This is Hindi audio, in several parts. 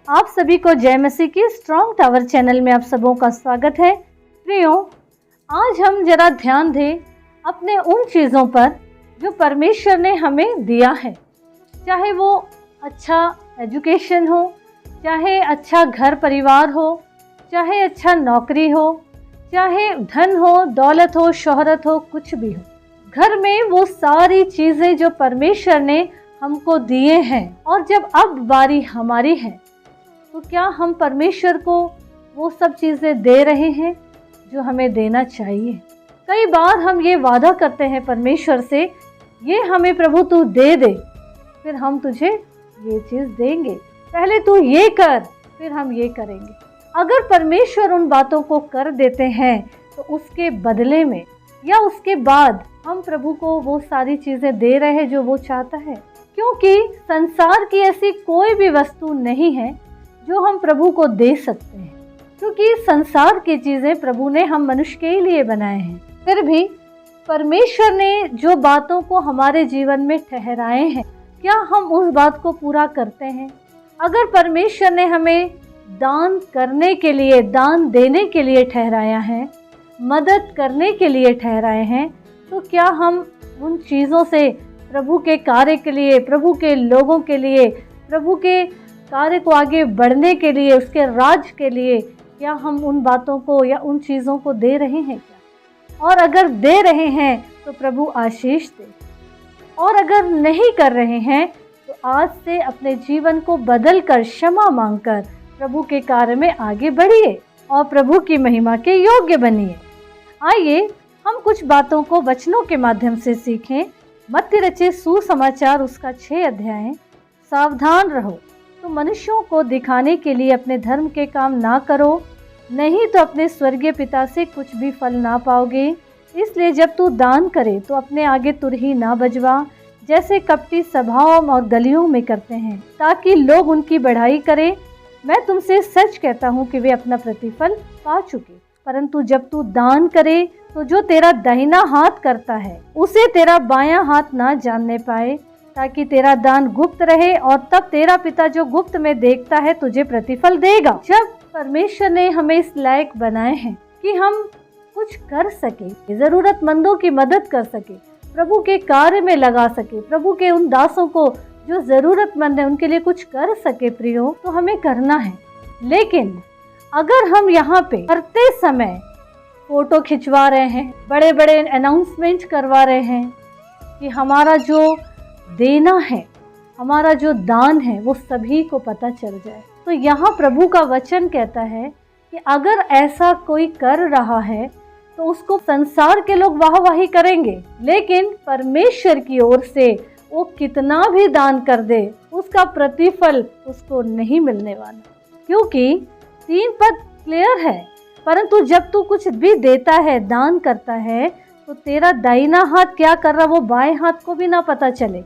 आप सभी को जय मसीह की स्ट्रॉन्ग टावर चैनल में आप सबों का स्वागत है। प्रियो, आज हम जरा ध्यान दें अपने उन चीज़ों पर जो परमेश्वर ने हमें दिया है। चाहे वो अच्छा एजुकेशन हो, चाहे अच्छा घर परिवार हो, चाहे अच्छा नौकरी हो, चाहे धन हो, दौलत हो, शोहरत हो, कुछ भी हो। घर में वो सारी चीज़ें जो परमेश्वर ने हमको दिए हैं, और जब अब बारी हमारी है तो क्या हम परमेश्वर को वो सब चीज़ें दे रहे हैं जो हमें देना चाहिए? कई बार हम ये वादा करते हैं परमेश्वर से, ये हमें प्रभु तू दे दे, फिर हम तुझे ये चीज़ देंगे, पहले तू ये कर, फिर हम ये करेंगे। अगर परमेश्वर उन बातों को कर देते हैं तो उसके बदले में या उसके बाद हम प्रभु को वो सारी चीज़ें दे रहे हैं जो वो चाहता है, क्योंकि संसार की ऐसी कोई भी वस्तु नहीं है जो हम प्रभु को दे सकते हैं, क्योंकि संसार की चीज़ें प्रभु ने हम मनुष्य के लिए बनाए हैं। फिर भी परमेश्वर ने जो बातों को हमारे जीवन में ठहराए हैं, क्या हम उस बात को पूरा करते हैं? अगर परमेश्वर ने हमें दान करने के लिए, दान देने के लिए ठहराया है, मदद करने के लिए ठहराए हैं, तो क्या हम उन चीज़ों से प्रभु के कार्य के लिए, प्रभु के लोगों के लिए, प्रभु के कार्य को आगे बढ़ने के लिए, उसके राज के लिए, क्या हम उन बातों को या उन चीज़ों को दे रहे हैं क्या? और अगर दे रहे हैं तो प्रभु आशीष दे, और अगर नहीं कर रहे हैं तो आज से अपने जीवन को बदल कर, क्षमा मांगकर प्रभु के कार्य में आगे बढ़िए और प्रभु की महिमा के योग्य बनिए। आइए हम कुछ बातों को वचनों के माध्यम से सीखें। मत्ती रचित सुसमाचार उसका 6 अध्याय। सावधान रहो, तो मनुष्यों को दिखाने के लिए अपने धर्म के काम ना करो, नहीं तो अपने स्वर्गीय पिता से कुछ भी फल ना पाओगे। इसलिए जब तू दान करे तो अपने आगे तुरही ना बजवा, जैसे कपटी सभाओं और गलियों में करते हैं, ताकि लोग उनकी बढ़ाई करें। मैं तुमसे सच कहता हूँ कि वे अपना प्रतिफल पा चुके। परंतु जब तू दान करे तो जो तेरा दाहिना हाथ करता है उसे तेरा बायां हाथ ना जानने पाए, ताकि तेरा दान गुप्त रहे, और तब तेरा पिता जो गुप्त में देखता है तुझे प्रतिफल देगा। जब परमेश्वर ने हमें इस लायक बनाए हैं कि हम कुछ कर सके, जरूरतमंदों की मदद कर सके, प्रभु के कार्य में लगा सके, प्रभु के उन दासों को जो जरूरतमंद है उनके लिए कुछ कर सके प्रियो, तो हमें करना है। लेकिन अगर हम यहाँ पे करते समय फोटो खिंचवा रहे हैं, बड़े बड़े अनाउंसमेंट करवा रहे हैं कि हमारा जो देना है, हमारा जो दान है वो सभी को पता चल जाए, तो यहाँ प्रभु का वचन कहता है कि अगर ऐसा कोई कर रहा है तो उसको संसार के लोग वाहवाही करेंगे, लेकिन परमेश्वर की ओर से वो कितना भी दान कर दे उसका प्रतिफल उसको नहीं मिलने वाला, क्योंकि 3 पद क्लियर है। परंतु जब तू कुछ भी देता है, दान करता है, तो तेरा दाहिना हाथ क्या कर रहा वो बाएं हाथ को भी ना पता चले।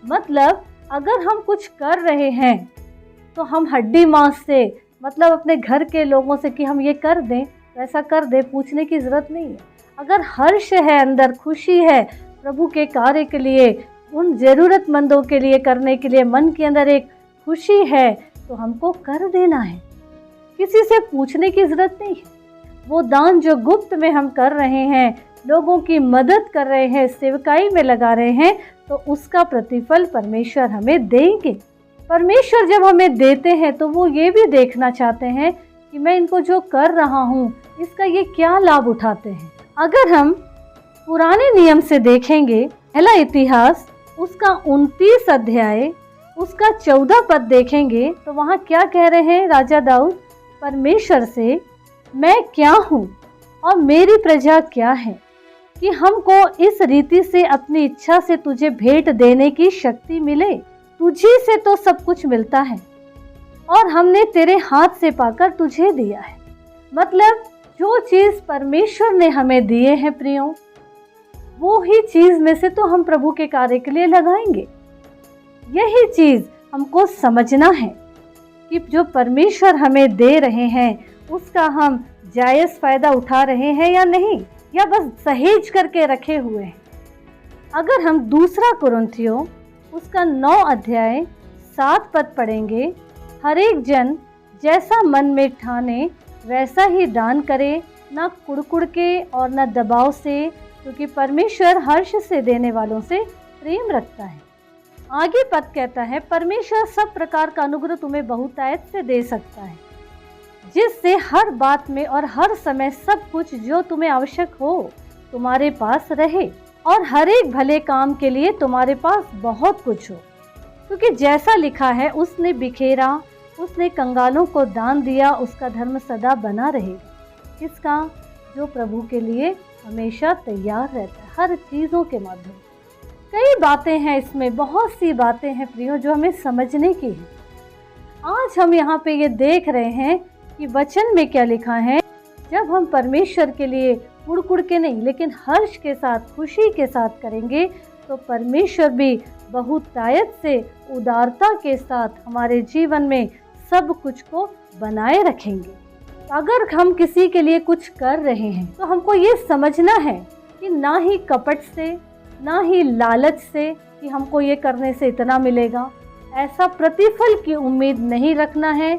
मतलब अगर हम कुछ कर रहे हैं तो हम हड्डी मांस से, मतलब अपने घर के लोगों से कि हम ये कर दें, वैसा कर दें, पूछने की ज़रूरत नहीं है। अगर हर्ष है, अंदर खुशी है, प्रभु के कार्य के लिए, उन ज़रूरतमंदों के लिए करने के लिए मन के अंदर एक खुशी है, तो हमको कर देना है, किसी से पूछने की ज़रूरत नहीं है। वो दान जो गुप्त में हम कर रहे हैं, लोगों की मदद कर रहे हैं, सेवकाई में लगा रहे हैं, तो उसका प्रतिफल परमेश्वर हमें देंगे। परमेश्वर जब हमें देते हैं तो वो ये भी देखना चाहते हैं कि मैं इनको जो कर रहा हूँ इसका ये क्या लाभ उठाते हैं। अगर हम पुराने नियम से देखेंगे, पहला इतिहास उसका 29 अध्याय उसका 14 पद देखेंगे, तो वहाँ क्या कह रहे हैं राजा दाऊद परमेश्वर से, मैं क्या हूँ और मेरी प्रजा क्या है कि हमको इस रीति से अपनी इच्छा से तुझे भेंट देने की शक्ति मिले। तुझी से तो सब कुछ मिलता है और हमने तेरे हाथ से पाकर तुझे दिया है। मतलब जो चीज़ परमेश्वर ने हमें दिए हैं प्रियो, वो ही चीज़ में से तो हम प्रभु के कार्य के लिए लगाएंगे। यही चीज़ हमको समझना है कि जो परमेश्वर हमें दे रहे हैं उसका हम जायज़ फ़ायदा उठा रहे हैं या नहीं, या बस सहेज करके रखे हुए हैं। अगर हम दूसरा कुरिन्थियों उसका 9 अध्याय 7 पद पढ़ेंगे, हर एक जन जैसा मन में ठाने वैसा ही दान करे, ना कुड़कुड़ के और ना दबाव से, क्योंकि परमेश्वर हर्ष से देने वालों से प्रेम रखता है। आगे पद कहता है, परमेश्वर सब प्रकार का अनुग्रह तुम्हें बहुतायत से दे सकता है, जिससे हर बात में और हर समय सब कुछ जो तुम्हें आवश्यक हो तुम्हारे पास रहे, और हर एक भले काम के लिए तुम्हारे पास बहुत कुछ हो। क्योंकि जैसा लिखा है, उसने बिखेरा, उसने कंगालों को दान दिया, उसका धर्म सदा बना रहेगा। किसका? जो प्रभु के लिए हमेशा तैयार रहता है, हर चीज़ों के माध्यम। कई बातें हैं इसमें, बहुत सी बातें हैं प्रियो जो हमें समझने की है। आज हम यहाँ पे ये देख रहे हैं कि वचन में क्या लिखा है। जब हम परमेश्वर के लिए कुड़ के नहीं लेकिन हर्ष के साथ, खुशी के साथ करेंगे, तो परमेश्वर भी बहुतायत से, उदारता के साथ हमारे जीवन में सब कुछ को बनाए रखेंगे। अगर हम किसी के लिए कुछ कर रहे हैं तो हमको ये समझना है कि ना ही कपट से, ना ही लालच से कि हमको ये करने से इतना मिलेगा, ऐसा प्रतिफल की उम्मीद नहीं रखना है।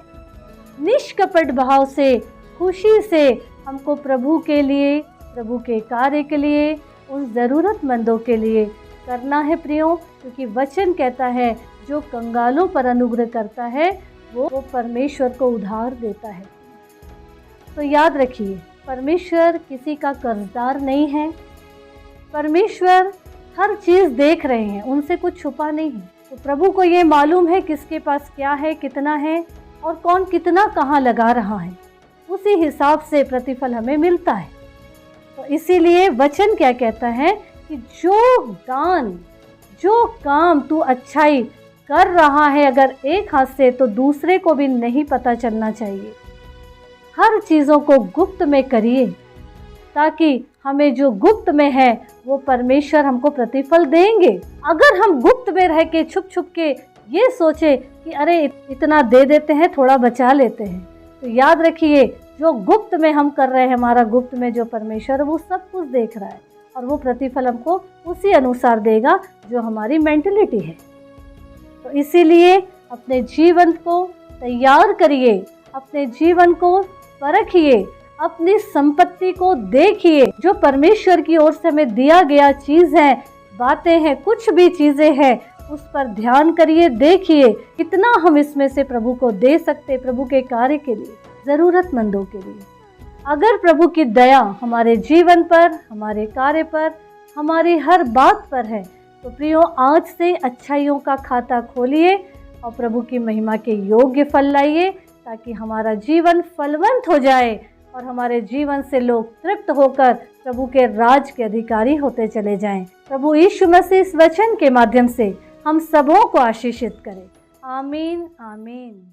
निष्कपट भाव से, खुशी से हमको प्रभु के लिए, प्रभु के कार्य के लिए, उन ज़रूरतमंदों के लिए करना है प्रियो। क्योंकि वचन कहता है, जो कंगालों पर अनुग्रह करता है वो परमेश्वर को उधार देता है। तो याद रखिए, परमेश्वर किसी का कर्जदार नहीं है। परमेश्वर हर चीज़ देख रहे हैं, उनसे कुछ छुपा नहीं है। तो प्रभु को ये मालूम है किसके पास क्या है, कितना है, और कौन कितना कहाँ लगा रहा है। उसी हिसाब से प्रतिफल हमें मिलता है। तो इसीलिए वचन क्या कहता है कि जो दान, जो काम तू अच्छाई कर रहा है अगर एक हाथ से, तो दूसरे को भी नहीं पता चलना चाहिए। हर चीज़ों को गुप्त में करिए, ताकि हमें जो गुप्त में है वो परमेश्वर हमको प्रतिफल देंगे। अगर हम गुप्त में रह के छुप छुप के ये सोचे कि अरे इतना दे देते हैं, थोड़ा बचा लेते हैं, तो याद रखिए, जो गुप्त में हम कर रहे हैं, हमारा गुप्त में जो परमेश्वर वो सब कुछ देख रहा है, और वो प्रतिफल हमको उसी अनुसार देगा जो हमारी मेंटलिटी है। तो इसीलिए अपने जीवन को तैयार करिए, अपने जीवन को परखिए, अपनी संपत्ति को देखिए। जो परमेश्वर की ओर से हमें दिया गया चीज़ है, बातें हैं, कुछ भी चीज़ें हैं, उस पर ध्यान करिए, देखिए कितना हम इसमें से प्रभु को दे सकते, प्रभु के कार्य के लिए, ज़रूरतमंदों के लिए। अगर प्रभु की दया हमारे जीवन पर, हमारे कार्य पर, हमारी हर बात पर है, तो प्रियो आज से अच्छाइयों का खाता खोलिए और प्रभु की महिमा के योग्य फल लाइए, ताकि हमारा जीवन फलवंत हो जाए और हमारे जीवन से लोग तृप्त होकर प्रभु के राज के अधिकारी होते चले जाएं। प्रभु यीशु मसीह इस वचन के माध्यम से हम सबों को आशीषित करे। आमीन, आमीन।